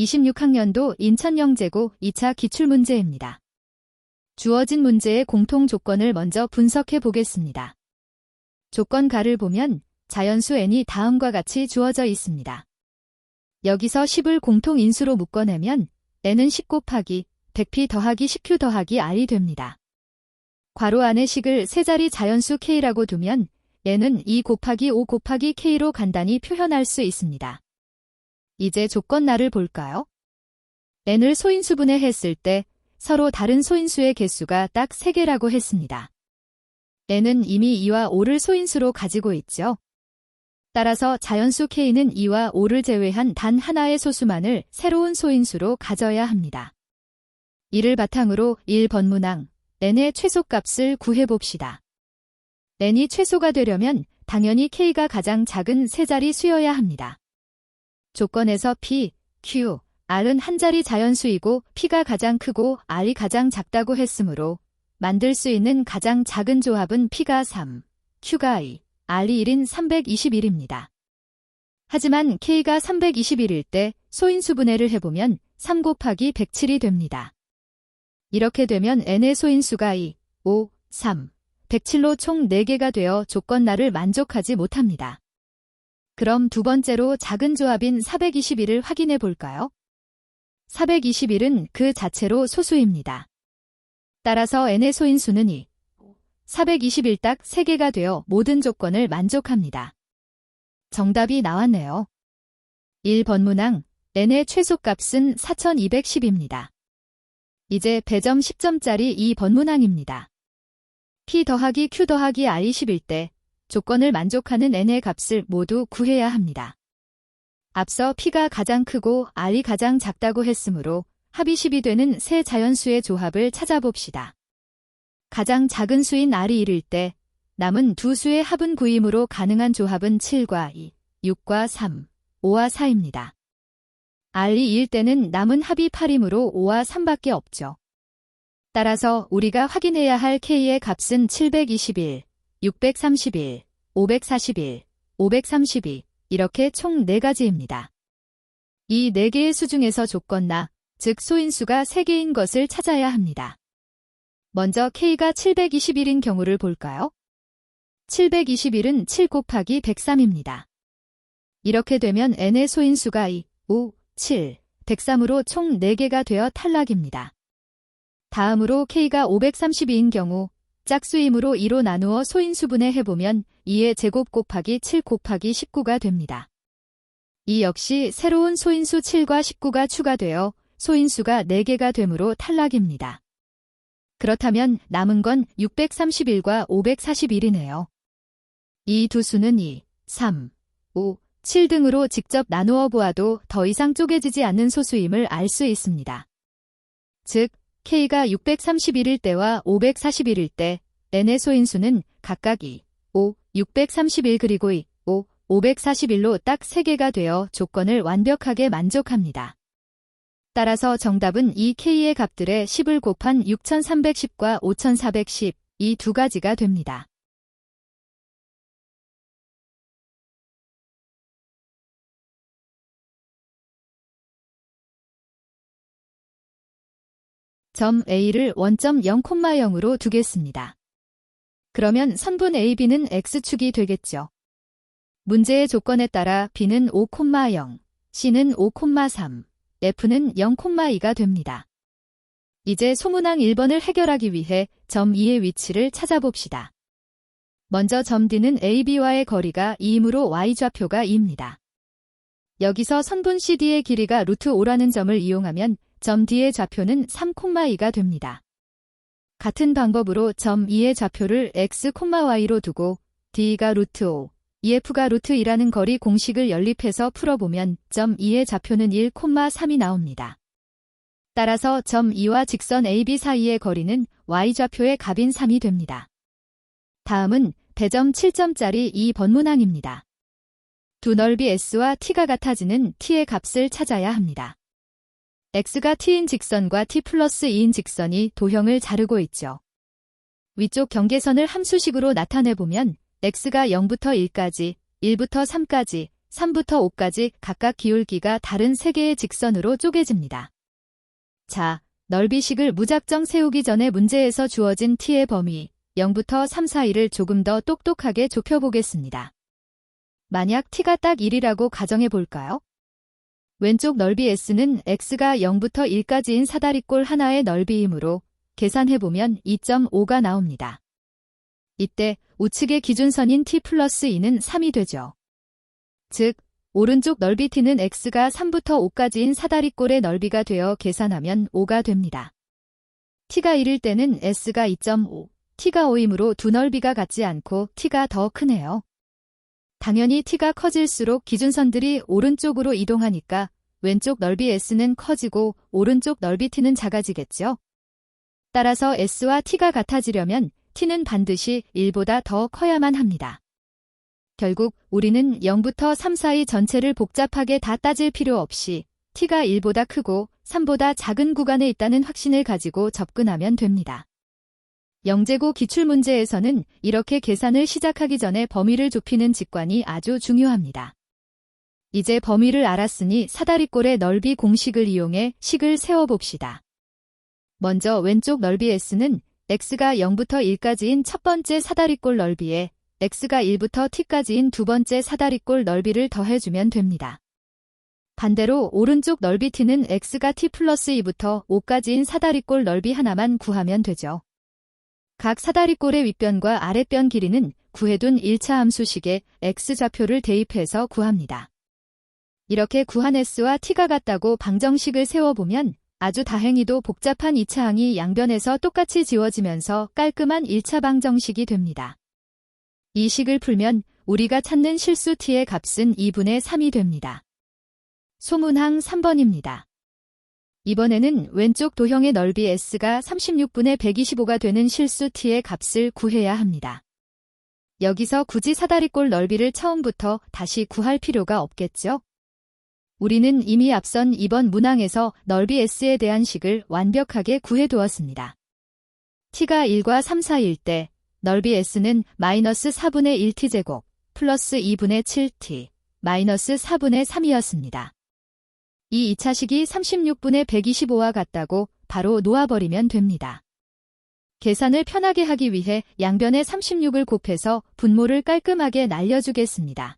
26학년도 인천영재고 2차 기출문제입니다. 주어진 문제의 공통 조건을 먼저 분석해 보겠습니다. 조건가를 보면 자연수 n이 다음과 같이 주어져 있습니다. 여기서 10을 공통인수로 묶어내면 n은 10 곱하기 100p 더하기 10q 더하기 r이 됩니다. 괄호 안에 식을 세 자리 자연수 k라고 두면 n은 2 곱하기 5 곱하기 k로 간단히 표현할 수 있습니다. 이제 조건나를 볼까요? n을 소인수분해 했을 때 서로 다른 소인수의 개수가 딱 3개라고 했습니다. n은 이미 2와 5를 소인수로 가지고 있죠. 따라서 자연수 k는 2와 5를 제외한 단 하나의 소수만을 새로운 소인수로 가져야 합니다. 이를 바탕으로 1번 문항 n의 최소값을 구해봅시다. n이 최소가 되려면 당연히 k가 가장 작은 세 자리 수여야 합니다. 조건에서 p, q, r은 한 자리 자연수이고 p가 가장 크고 r이 가장 작다고 했으므로 만들 수 있는 가장 작은 조합은 p가 3, q가 2, r이 1인 321입니다. 하지만 k가 321일 때 소인수분해를 해보면 3 곱하기 107이 됩니다. 이렇게 되면 n의 소인수가 2, 5, 3, 107로 총 4개가 되어 조건나를 만족하지 못합니다. 그럼 두 번째로 작은 조합인 421을 확인해 볼까요? 421은 그 자체로 소수입니다. 따라서 n의 소인수는 2, 421 딱 3개가 되어 모든 조건을 만족합니다. 정답이 나왔네요. 1번 문항 n의 최소값은 4210입니다. 이제 배점 10점짜리 2번 문항입니다. p 더하기 q 더하기 r이 10일 때 조건을 만족하는 n의 값을 모두 구해야 합니다. 앞서 p가 가장 크고 r이 가장 작다고 했으므로 합이 10이 되는 세 자연수의 조합을 찾아봅시다. 가장 작은 수인 r이 1일 때 남은 두 수의 합은 9이므로 가능한 조합은 7과 2, 6과 3, 5와 4입니다. r이 2일 때는 남은 합이 8이므로 5와 3밖에 없죠. 따라서 우리가 확인해야 할 k의 값은 721, 631, 541, 532 이렇게 총 4가지입니다. 이 4개의 수 중에서 조건나, 즉 소인수가 3개인 것을 찾아야 합니다. 먼저 k가 721인 경우를 볼까요? 721은 7 곱하기 103입니다. 이렇게 되면 n의 소인수가 2, 5, 7, 103으로 총 4개가 되어 탈락입니다. 다음으로 k가 532인 경우 짝수이므로 2로 나누어 소인수분해 해보면 2의 제곱 곱하기 7 곱하기 19가 됩니다. 이 역시 새로운 소인수 7과 19가 추가되어 소인수가 4개가 되므로 탈락입니다. 그렇다면 남은 건 631과 541이네요. 이 두 수는 2, 3, 5, 7 등으로 직접 나누어 보아도 더 이상 쪼개지지 않는 소수임을 알 수 있습니다. 즉, k가 631일 때와 541일 때 n의 소인수는 각각 2, 5, 631 그리고 2, 5, 541로 딱 3개가 되어 조건을 완벽하게 만족합니다. 따라서 정답은 이 k의 값들의 10을 곱한 6310과 5410 이 두 가지가 됩니다. 점 A를 원점 0,0으로 두겠습니다. 그러면 선분 AB는 X축이 되겠죠. 문제의 조건에 따라 B는 5,0, C는 5,3, F는 0,2가 됩니다. 이제 소문항 1번을 해결하기 위해 점 E의 위치를 찾아봅시다. 먼저 점 D는 AB와의 거리가 2이므로 Y좌표가 2입니다. 여기서 선분 CD의 길이가 루트 5라는 점을 이용하면 점 D의 좌표는 3,2가 됩니다. 같은 방법으로 점 E의 좌표를 x, y로 두고 D가 루트 5, EF가 루트 2라는 거리 공식을 연립해서 풀어보면 점 E의 좌표는 1,3이 나옵니다. 따라서 점 E와 직선 AB 사이의 거리는 Y좌표의 값인 3이 됩니다. 다음은 배점 7점짜리 2번 문항입니다. 두 넓이 S와 T가 같아지는 T의 값을 찾아야 합니다. X가 T인 직선과 T 플러스 2인 직선이 도형을 자르고 있죠. 위쪽 경계선을 함수식으로 나타내보면 X가 0부터 1까지, 1부터 3까지, 3부터 5까지 각각 기울기가 다른 3개의 직선으로 쪼개집니다. 자, 넓이식을 무작정 세우기 전에 문제에서 주어진 t의 범위 0부터 3 사이를 조금 더 똑똑하게 좁혀보겠습니다. 만약 t가 딱 1이라고 가정해볼까요? 왼쪽 넓이 s는 x가 0부터 1까지인 사다리꼴 하나의 넓이이므로 계산해보면 2.5가 나옵니다. 이때 우측의 기준선인 t 플러스 2는 3이 되죠. 즉, 오른쪽 넓이 t는 x가 3부터 5까지인 사다리꼴의 넓이가 되어 계산하면 5가 됩니다. t가 1일 때는 s가 2.5, t가 5이므로 두 넓이가 같지 않고 t가 더 크네요. 당연히 t가 커질수록 기준선들이 오른쪽으로 이동하니까 왼쪽 넓이 s는 커지고 오른쪽 넓이 t는 작아지겠죠. 따라서 s와 t가 같아지려면 t는 반드시 1보다 더 커야만 합니다. 결국 우리는 0부터 3 사이 전체를 복잡하게 다 따질 필요 없이 t가 1보다 크고 3보다 작은 구간에 있다는 확신을 가지고 접근하면 됩니다. 영재고 기출문제에서는 이렇게 계산을 시작하기 전에 범위를 좁히는 직관이 아주 중요합니다. 이제 범위를 알았으니 사다리꼴의 넓이 공식을 이용해 식을 세워봅시다. 먼저 왼쪽 넓이 s는 x가 0부터 1까지인 첫 번째 사다리꼴 넓이에 x가 1부터 t까지인 두 번째 사다리꼴 넓이를 더해주면 됩니다. 반대로 오른쪽 넓이 t는 x가 t 플러스 2부터 5까지인 사다리꼴 넓이 하나만 구하면 되죠. 각 사다리꼴의 윗변과 아랫변 길이는 구해둔 1차 함수식에 x좌표를 대입해서 구합니다. 이렇게 구한 s와 t가 같다고 방정식을 세워보면 아주 다행히도 복잡한 2차 항이 양변에서 똑같이 지워지면서 깔끔한 1차 방정식이 됩니다. 이 식을 풀면 우리가 찾는 실수 t의 값은 2분의 3이 됩니다. 소문항 3번입니다. 이번에는 왼쪽 도형의 넓이 s가 36분의 125가 되는 실수 t의 값을 구해야 합니다. 여기서 굳이 사다리꼴 넓이를 처음부터 다시 구할 필요가 없겠죠? 우리는 이미 앞선 이번 문항에서 넓이 s에 대한 식을 완벽하게 구해두었습니다. t가 1과 3 사이일 때 넓이 s는 마이너스 4분의 1t제곱 플러스 2분의 7t 마이너스 4분의 3이었습니다. 이 2차식이 36분의 125와 같다고 바로 놓아버리면 됩니다. 계산을 편하게 하기 위해 양변에 36을 곱해서 분모를 깔끔하게 날려주겠습니다.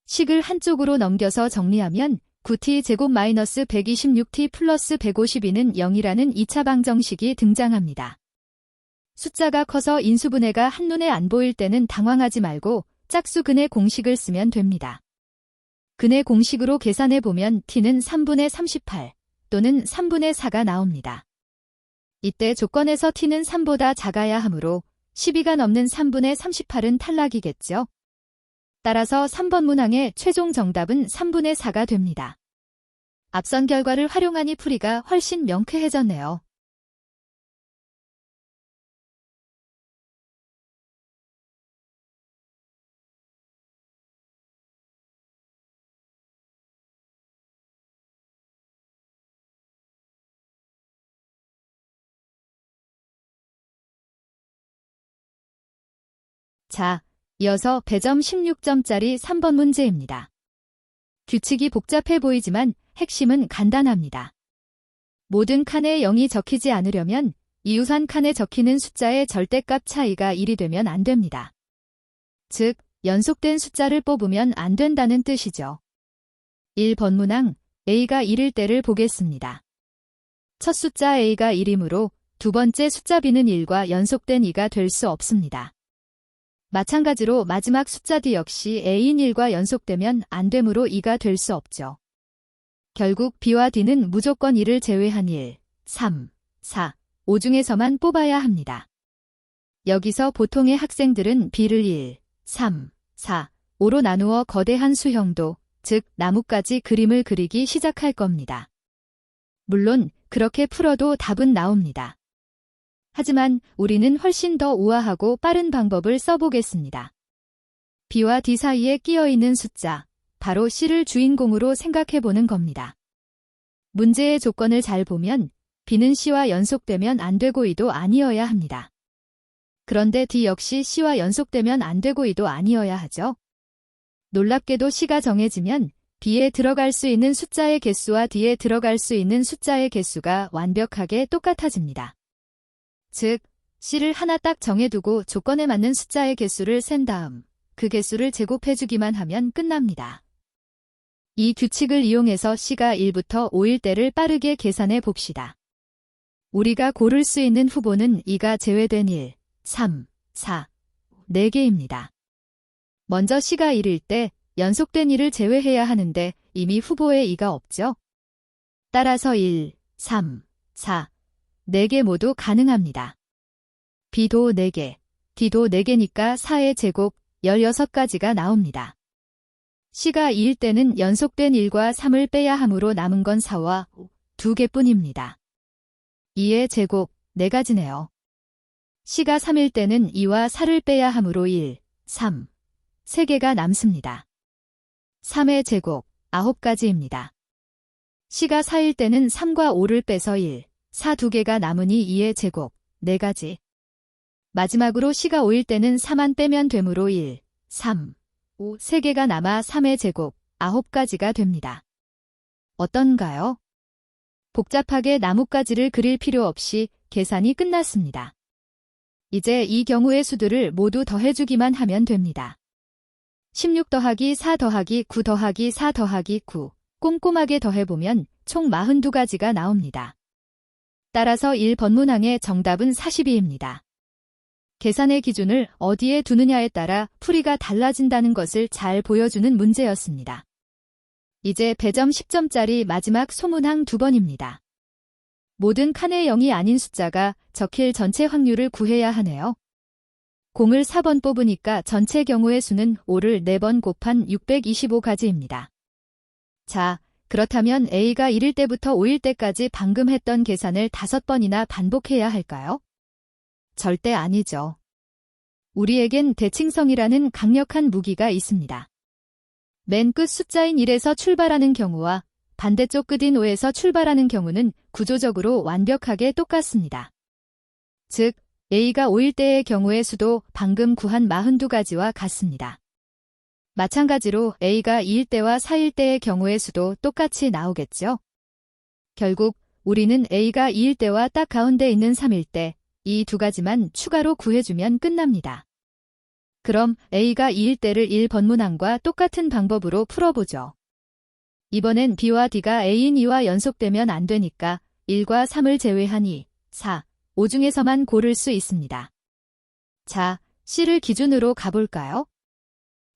식을 한쪽으로 넘겨서 정리하면 9t 제곱 마이너스 126t 플러스 152는 0이라는 2차 방정식이 등장합니다. 숫자가 커서 인수분해가 한눈에 안 보일 때는 당황하지 말고 짝수 근의 공식을 쓰면 됩니다. 근의 공식으로 계산해보면 t는 3분의 38 또는 3분의 4가 나옵니다. 이때 조건에서 t는 3보다 작아야 하므로 12가 넘는 3분의 38은 탈락이겠죠. 따라서 3번 문항의 최종 정답은 3분의 4가 됩니다. 앞선 결과를 활용하니 풀이가 훨씬 명쾌해졌네요. 자, 이어서 배점 16점짜리 3번 문제입니다. 규칙이 복잡해 보이지만 핵심은 간단합니다. 모든 칸에 0이 적히지 않으려면 이웃한 칸에 적히는 숫자의 절대값 차이가 1이 되면 안 됩니다. 즉, 연속된 숫자를 뽑으면 안 된다는 뜻이죠. 1번 문항 a가 1일 때를 보겠습니다. 첫 숫자 a가 1이므로 두 번째 숫자 b는 1과 연속된 2가 될 수 없습니다. 마찬가지로 마지막 숫자 d 역시 a인 1과 연속되면 안 되므로 2가 될 수 없죠. 결국 b와 d는 무조건 1을 제외한 1, 3, 4, 5 중에서만 뽑아야 합니다. 여기서 보통의 학생들은 b를 1, 3, 4, 5로 나누어 거대한 수형도, 즉 나뭇가지 그림을 그리기 시작할 겁니다. 물론 그렇게 풀어도 답은 나옵니다. 하지만 우리는 훨씬 더 우아하고 빠른 방법을 써보겠습니다. b와 d 사이에 끼어있는 숫자, 바로 c를 주인공으로 생각해보는 겁니다. 문제의 조건을 잘 보면 b는 c와 연속되면 안 되고 이도 아니어야 합니다. 그런데 d 역시 c와 연속되면 안 되고 이도 아니어야 하죠. 놀랍게도 C가 정해지면 B에 들어갈 수 있는 숫자의 개수와 D에 들어갈 수 있는 숫자의 개수가 완벽하게 똑같아집니다. 즉, C를 하나 딱 정해두고 조건에 맞는 숫자의 개수를 센 다음 그 개수를 제곱해주기만 하면 끝납니다. 이 규칙을 이용해서 C가 1부터 5일 때를 빠르게 계산해 봅시다. 우리가 고를 수 있는 후보는 2가 제외된 1, 3, 4, 4개입니다. 먼저 C가 1일 때 연속된 1을 제외해야 하는데 이미 후보에 2가 없죠? 따라서 1, 3, 4, 4개 모두 가능합니다. B도 4개, D도 4개니까 4의 제곱 16가지가 나옵니다. C가 2일 때는 연속된 1과 3을 빼야 하므로 남은 건 4와 2개뿐입니다. 2의 제곱 4가지네요. C가 3일 때는 2와 4를 빼야 하므로 1, 3, 3개가 남습니다. 3의 제곱 9가지입니다. C가 4일 때는 3과 5를 빼서 1, 4 2개가 남으니 2의 제곱 4가지. 마지막으로 C가 5일 때는 4만 빼면 되므로 1, 3, 5, 3개가 남아 3의 제곱 9가지가 됩니다. 어떤가요? 복잡하게 나뭇가지를 그릴 필요 없이 계산이 끝났습니다. 이제 이 경우의 수들을 모두 더해주기만 하면 됩니다. 16 더하기 4 더하기 9 더하기 4 더하기 9 꼼꼼하게 더해보면 총 42가지가 나옵니다. 따라서 1번문항의 정답은 42입니다. 계산의 기준을 어디에 두느냐에 따라 풀이가 달라진다는 것을 잘 보여주는 문제였습니다. 이제 배점 10점짜리 마지막 소문항 2번입니다. 모든 칸의 0이 아닌 숫자가 적힐 전체 확률을 구해야 하네요. 0을 4번 뽑으니까 전체 경우의 수는 5를 4번 곱한 625가지입니다. 자, 그렇다면 A가 1일 때부터 5일 때까지 방금 했던 계산을 5번이나 반복해야 할까요? 절대 아니죠. 우리에겐 대칭성이라는 강력한 무기가 있습니다. 맨 끝 숫자인 1에서 출발하는 경우와 반대쪽 끝인 5에서 출발하는 경우는 구조적으로 완벽하게 똑같습니다. 즉, A가 5일 때의 경우의 수도 방금 구한 42가지와 같습니다. 마찬가지로 A가 2일 때와 4일 때의 경우의 수도 똑같이 나오겠죠? 결국 우리는 A가 2일 때와 딱 가운데 있는 3일 때 이 2가지만 추가로 구해주면 끝납니다. 그럼 A가 2일 때를 1번문항과 똑같은 방법으로 풀어보죠. 이번엔 B와 D가 A인 2와 연속되면 안 되니까 1과 3을 제외한 2, 4, 5 중에서만 고를 수 있습니다. 자, C를 기준으로 가볼까요?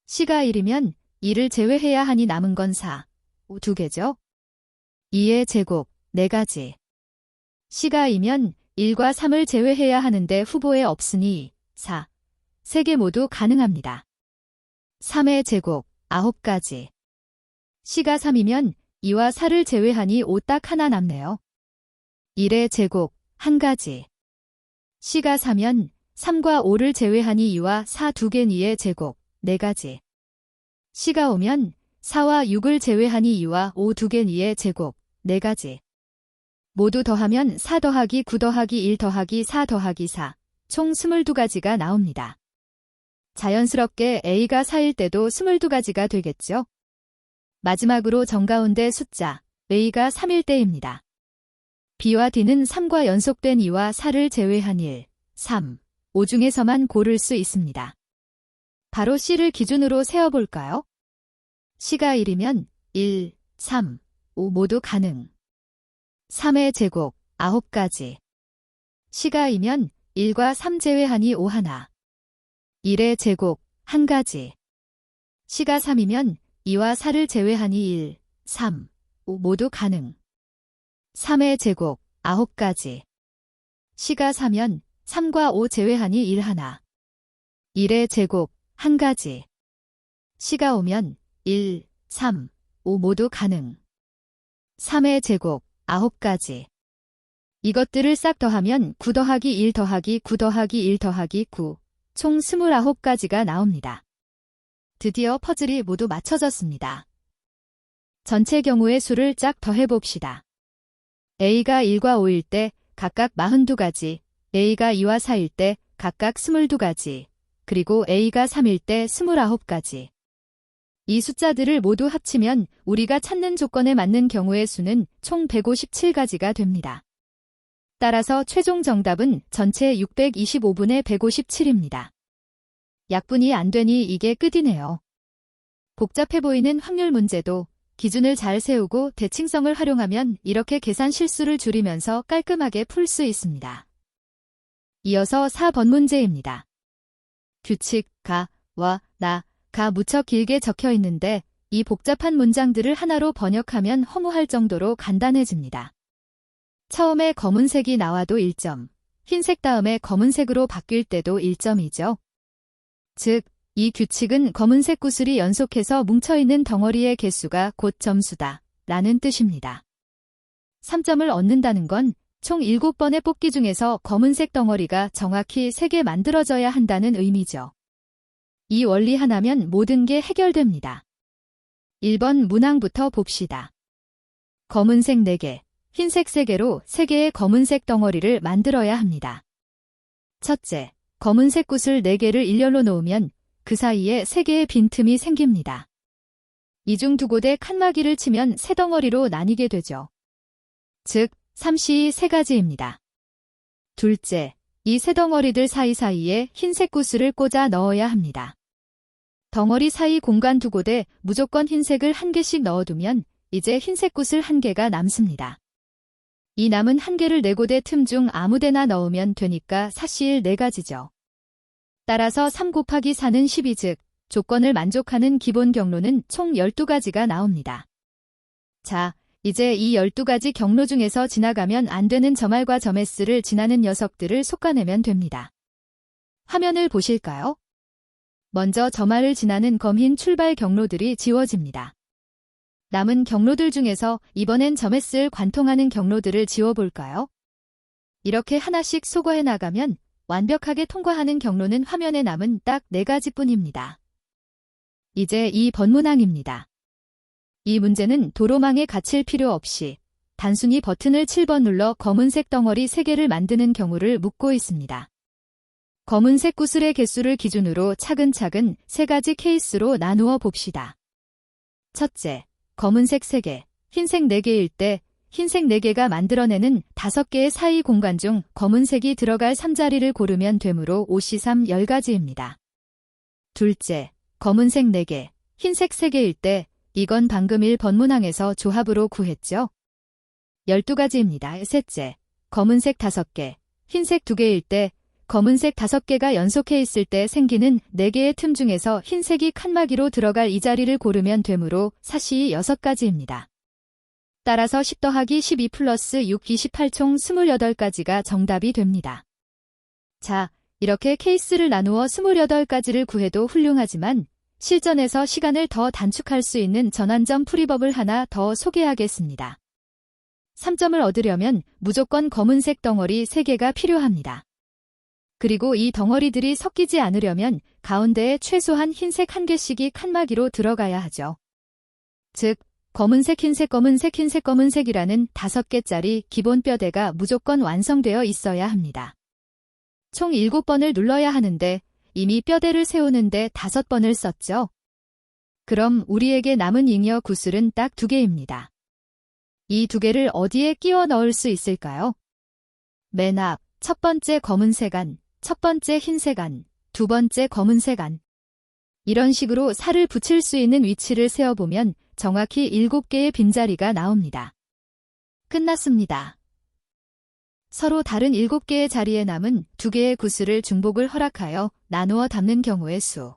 C가 1이면 2를 제외해야 하니 남은 건 4, 5 2개죠? 2의 제곱 4가지. C가 2면 1과 3을 제외해야 하는데 후보에 없으니 4, 3개 모두 가능합니다. 3의 제곱 9가지. C가 3이면 2와 4를 제외하니 5 딱 하나 남네요. 1의 제곱 1가지. C가 4면 3과 5를 제외하니 2와 4 2개 2의 제곱 4가지. C가 5면 4와 6을 제외하니 2와 5 2개 2의 제곱 4가지. 모두 더하면 4 더하기 9 더하기 1 더하기 4 더하기 4, 총 22가지가 나옵니다. 자연스럽게 A가 4일 때도 22가지가 되겠죠? 마지막으로 정가운데 숫자, A가 3일 때입니다. B와 D는 3과 연속된 2와 4를 제외한 1, 3, 5 중에서만 고를 수 있습니다. 바로 C를 기준으로 세어볼까요? C가 1이면 1, 3, 5 모두 가능. 3의 제곱 9가지. C가 2면 1과 3 제외하니 5 하나. 1의 제곱 1가지. C가 3이면 2와 4를 제외하니 1, 3, 5 모두 가능. 3의 제곱 9가지. C가 4면 3과 5 제외하니 1 하나. 1의 제곱 1가지. C가 5면 1, 3, 5 모두 가능. 3의 제곱 9가지. 이것들을 싹 더하면 9 더하기 1 더하기 9 더하기 1 더하기 9, 총 29가지가 나옵니다. 드디어 퍼즐이 모두 맞춰졌습니다. 전체 경우의 수를 쫙 더해봅시다. A가 1과 5일 때 각각 42가지, A가 2와 4일 때 각각 22가지, 그리고 A가 3일 때 29가지. 이 숫자들을 모두 합치면 우리가 찾는 조건에 맞는 경우의 수는 총 157가지가 됩니다. 따라서 최종 정답은 전체 625분의 157입니다. 약분이 안 되니 이게 끝이네요. 복잡해 보이는 확률 문제도 기준을 잘 세우고 대칭성을 활용하면 이렇게 계산 실수를 줄이면서 깔끔하게 풀 수 있습니다. 이어서 4번 문제입니다. 규칙, 가, 와, 나, 가 무척 길게 적혀 있는데 이 복잡한 문장들을 하나로 번역하면 허무할 정도로 간단해집니다. 처음에 검은색이 나와도 1점, 흰색 다음에 검은색으로 바뀔 때도 1점이죠. 즉, 이 규칙은 검은색 구슬이 연속해서 뭉쳐있는 덩어리의 개수가 곧 점수다 라는 뜻입니다. 3점을 얻는다는 건 총 7번의 뽑기 중에서 검은색 덩어리가 정확히 3개 만들어져야 한다는 의미죠. 이 원리 하나면 모든 게 해결됩니다. 1번 문항부터 봅시다. 검은색 4개, 흰색 3개로 3개의 검은색 덩어리를 만들어야 합니다. 첫째, 검은색 구슬 4개를 일렬로 놓으면 그 사이에 3개의 빈틈이 생깁니다. 이 중 두 곳에 칸막이를 치면 세 덩어리로 나뉘게 되죠. 즉, 3C이 3가지입니다. 둘째, 이 세 덩어리들 사이사이에 흰색 구슬을 꽂아 넣어야 합니다. 덩어리 사이 공간 두 곳에 무조건 흰색을 1개씩 넣어두면 이제 흰색 구슬 1개가 남습니다. 이 남은 1개를 4곳의 틈 중 아무데나 넣으면 되니까 사실 4가지죠. 따라서 3 곱하기 4는 12, 즉 조건을 만족하는 기본 경로는 총 12가지가 나옵니다. 자, 이제 이 12가지 경로 중에서 지나가면 안 되는 점R과 점S를 지나는 녀석들을 솎아내면 됩니다. 화면을 보실까요? 먼저 점R을 지나는 검흰 출발 경로들이 지워집니다. 남은 경로들 중에서 이번엔 점S를 관통하는 경로들을 지워볼까요? 이렇게 하나씩 소거해 나가면 완벽하게 통과하는 경로는 화면에 남은 딱 4가지뿐입니다. 이제 2번 문항입니다. 이 문제는 도로망에 갇힐 필요 없이 단순히 버튼을 7번 눌러 검은색 덩어리 3개를 만드는 경우를 묻고 있습니다. 검은색 구슬의 개수를 기준으로 차근차근 3가지 케이스로 나누어 봅시다. 첫째, 검은색 3개, 흰색 4개일 때 흰색 4개가 만들어내는 5개의 사이 공간 중 검은색이 들어갈 3자리를 고르면 되므로 5C3 10가지입니다. 둘째, 검은색 4개, 흰색 3개일 때 이건 방금 1번 문항에서 조합으로 구했죠. 12가지입니다. 셋째, 검은색 5개, 흰색 2개일 때 검은색 5개가 연속해 있을 때 생기는 4개의 틈 중에서 흰색이 칸막이로 들어갈 이 자리를 고르면 되므로 사시 6가지입니다. 따라서 10 더하기 12 플러스 6, 28 총 28가지가 정답이 됩니다. 자, 이렇게 케이스를 나누어 28가지를 구해도 훌륭하지만 실전에서 시간을 더 단축할 수 있는 전환점 풀이법을 하나 더 소개하겠습니다. 3점을 얻으려면 무조건 검은색 덩어리 3개가 필요합니다. 그리고 이 덩어리들이 섞이지 않으려면 가운데에 최소한 흰색 1개씩이 칸막이로 들어가야 하죠. 즉, 검은색 흰색 검은색 흰색 검은색이라는 5개짜리 기본 뼈대가 무조건 완성되어 있어야 합니다. 총 7번을 눌러야 하는데 이미 뼈대를 세우는데 5번을 썼죠. 그럼 우리에게 남은 잉여 구슬은 딱 2개입니다. 이 2개를 어디에 끼워 넣을 수 있을까요? 맨 앞, 첫 번째 검은색 안, 첫 번째 흰색 안, 두 번째 검은색 안. 이런 식으로 살을 붙일 수 있는 위치를 세어보면 정확히 7개의 빈자리가 나옵니다. 끝났습니다. 서로 다른 7개의 자리에 남은 2개의 구슬을 중복을 허락하여 나누어 담는 경우의 수.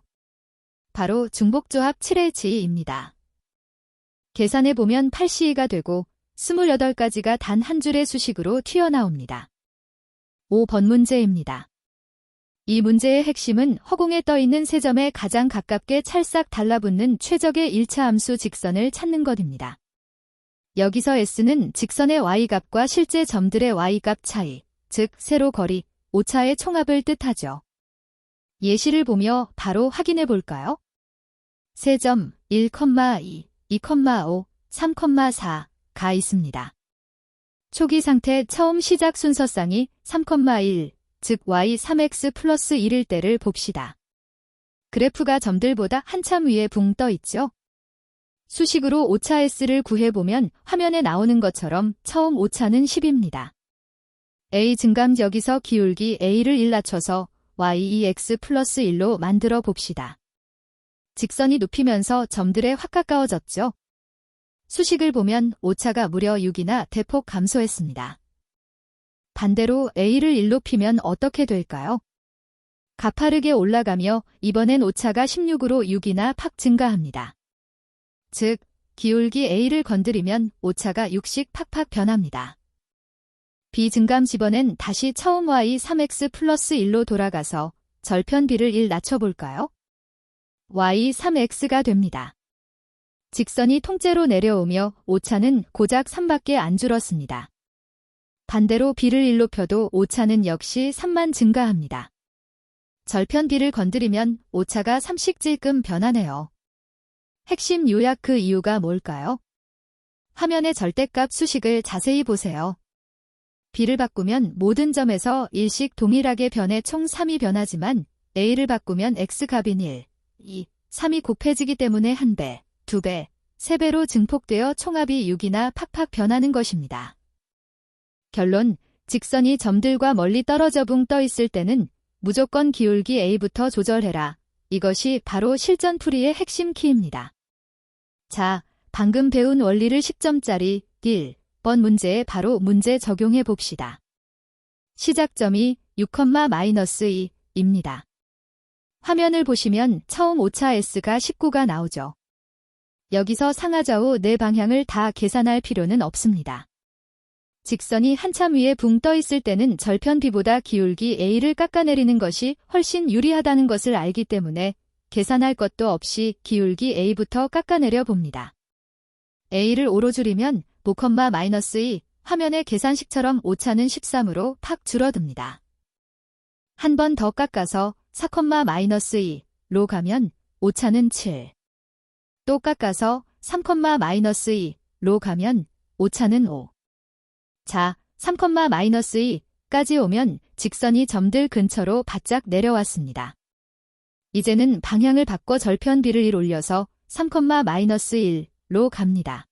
바로 중복조합 7H입니다. 계산해보면 8C가 되고 28가지가 단 한 줄의 수식으로 튀어나옵니다. 5번 문제입니다. 이 문제의 핵심은 허공에 떠있는 세 점에 가장 가깝게 찰싹 달라붙는 최적의 1차 함수 직선을 찾는 것입니다. 여기서 S는 직선의 Y값과 실제 점들의 Y값 차이, 즉 세로 거리, 오차의 총합을 뜻하죠. 예시를 보며 바로 확인해 볼까요? 세 점 1,2, 2,5, 3,4가 있습니다. 초기 상태 처음 시작 순서쌍이 3,1, 즉 y 3x 플러스 1일 때를 봅시다. 그래프가 점들보다 한참 위에 붕 떠 있죠? 수식으로 오차 S를 구해보면 화면에 나오는 것처럼 처음 오차는 10입니다. A 증감 여기서 기울기 A를 1 낮춰서 YEX 플러스 1로 만들어 봅시다. 직선이 눕히면서 점들에 확 가까워졌죠? 수식을 보면 오차가 무려 6이나 대폭 감소했습니다. 반대로 A를 1 높이면 어떻게 될까요? 가파르게 올라가며 이번엔 오차가 16으로 6이나 팍 증가합니다. 즉, 기울기 A를 건드리면 오차가 6씩 팍팍 변합니다. B 증감 집어낸 다시 처음 Y3X 플러스 1로 돌아가서 절편 B를 1 낮춰볼까요? Y3X가 됩니다. 직선이 통째로 내려오며 오차는 고작 3밖에 안 줄었습니다. 반대로 B를 1 높여도 오차는 역시 3만 증가합니다. 절편 B를 건드리면 오차가 3씩 찔끔 변하네요. 핵심 요약 그 이유가 뭘까요? 화면의 절대값 수식을 자세히 보세요. B를 바꾸면 모든 점에서 1씩 동일하게 변해 총 3이 변하지만 A를 바꾸면 X값인 1, 2, 3이 곱해지기 때문에 1배, 2배, 3배로 증폭되어 총합이 6이나 팍팍 변하는 것입니다. 결론, 직선이 점들과 멀리 떨어져 붕 떠 있을 때는 무조건 기울기 A부터 조절해라. 이것이 바로 실전풀이의 핵심 키입니다. 자, 방금 배운 원리를 10점짜리 1번 문제에 바로 문제 적용해 봅시다. 시작점이 6,-2입니다. 화면을 보시면 처음 오차 S가 19가 나오죠. 여기서 상하좌우 네 방향을 다 계산할 필요는 없습니다. 직선이 한참 위에 붕 떠 있을 때는 절편 B보다 기울기 A를 깎아내리는 것이 훨씬 유리하다는 것을 알기 때문에 계산할 것도 없이 기울기 A부터 깎아내려 봅니다. A를 5로 줄이면 5,-2 화면의 계산식처럼 오차는 13으로 팍 줄어듭니다. 한 번 더 깎아서 4,-2로 가면 오차는 7. 또 깎아서 3,-2로 가면 오차는 5. 자, 3,-2까지 오면 직선이 점들 근처로 바짝 내려왔습니다. 이제는 방향을 바꿔 절편 B를 1 올려서 3,-1로 갑니다.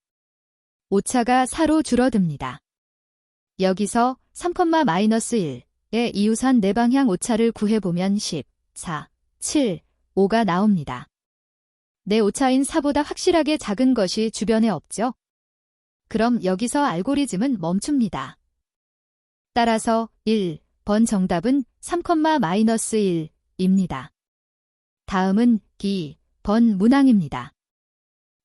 오차가 4로 줄어듭니다. 여기서 3,-1의 이우선 네 방향 오차를 구해보면 10, 4, 7, 5가 나옵니다. 내 오차인 4보다 확실하게 작은 것이 주변에 없죠? 그럼 여기서 알고리즘은 멈춥니다. 따라서 1번 정답은 3,-1입니다. 다음은 2번 문항입니다.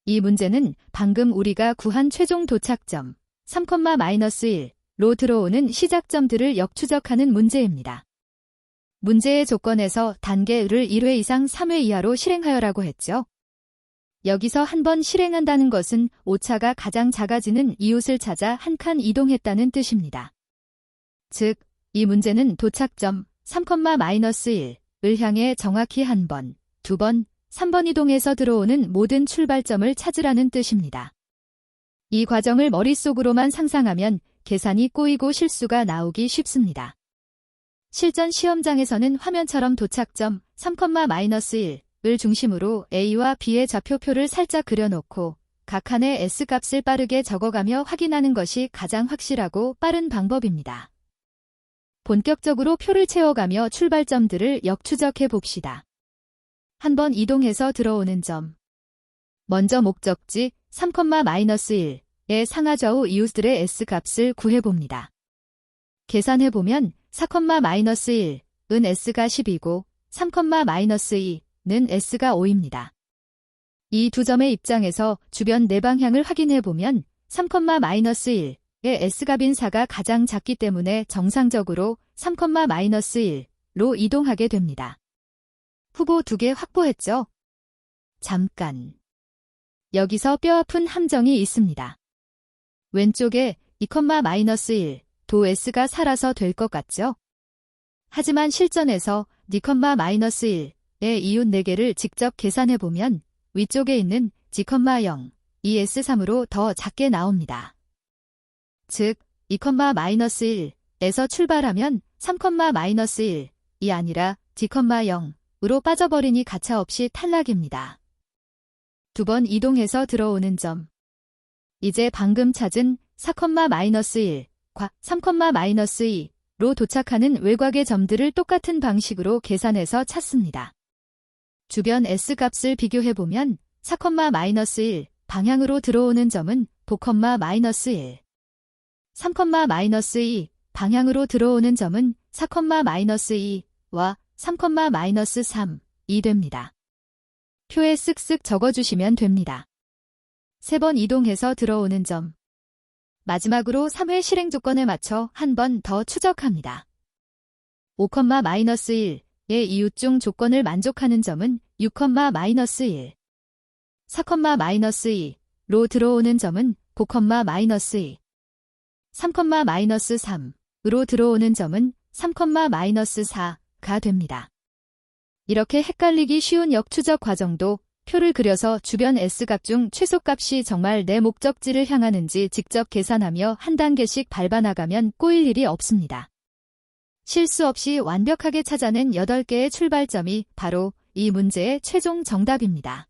이 문제는 방금 우리가 구한 최종 도착점 3,-1로 들어오는 시작점들을 역추적하는 문제입니다. 문제의 조건에서 단계를 1회 이상 3회 이하로 실행하여라고 했죠. 여기서 한 번 실행한다는 것은 오차가 가장 작아지는 이웃을 찾아 한 칸 이동했다는 뜻입니다. 즉, 이 문제는 도착점 3,-1을 향해 정확히 한 번, 두 번, 3번 이동해서 들어오는 모든 출발점을 찾으라는 뜻입니다. 이 과정을 머릿속으로만 상상하면 계산이 꼬이고 실수가 나오기 쉽습니다. 실전 시험장에서는 화면처럼 도착점 3,-1을 중심으로 A와 B의 좌표표를 살짝 그려놓고 각 칸의 S값을 빠르게 적어가며 확인하는 것이 가장 확실하고 빠른 방법입니다. 본격적으로 표를 채워가며 출발점들을 역추적해 봅시다. 한번 이동해서 들어오는 점. 먼저 목적지 3,-1의 상하좌우 이웃들의 S값을 구해봅니다. 계산해보면 4,-1은 S가 10이고 3,-2는 S가 5입니다. 이 두 점의 입장에서 주변 네 방향을 확인해보면 3,-1의 S값인 4가 가장 작기 때문에 정상적으로 3,-1로 이동하게 됩니다. 후보 2개 확보했죠? 잠깐. 여기서 뼈아픈 함정이 있습니다. 왼쪽에 2,-1도 S가 4라서 될 것 같죠? 하지만 실전에서 2,-1의 이웃 4개를 직접 계산해보면 위쪽에 있는 G,0, 이 S3으로 더 작게 나옵니다. 즉, 2,-1에서 출발하면 3,-1이 아니라 G,0으로 빠져버리니 가차없이 탈락입니다. 2번 이동해서 들어오는 점. 이제 방금 찾은 4,-1과 3,-2로 도착하는 외곽의 점들을 똑같은 방식으로 계산해서 찾습니다. 주변 S값을 비교해보면 4,-1 방향으로 들어오는 점은 5,-1, 3,-2 방향으로 들어오는 점은 4,-2와 3,-3이 됩니다. 표에 쓱쓱 적어주시면 됩니다. 3번 이동해서 들어오는 점. 마지막으로 3회 실행 조건에 맞춰 한 번 더 추적합니다. 5,-1의 이웃 중 조건을 만족하는 점은 6,-1, 4,-2로 들어오는 점은 5,-2, 3,-3으로 들어오는 점은 3,-4가 됩니다. 이렇게 헷갈리기 쉬운 역추적 과정도 표를 그려서 주변 S값 중 최소값이 정말 내 목적지를 향하는지 직접 계산하며 한 단계씩 밟아나가면 꼬일 일이 없습니다. 실수 없이 완벽하게 찾아낸 8개의 출발점이 바로 이 문제의 최종 정답입니다.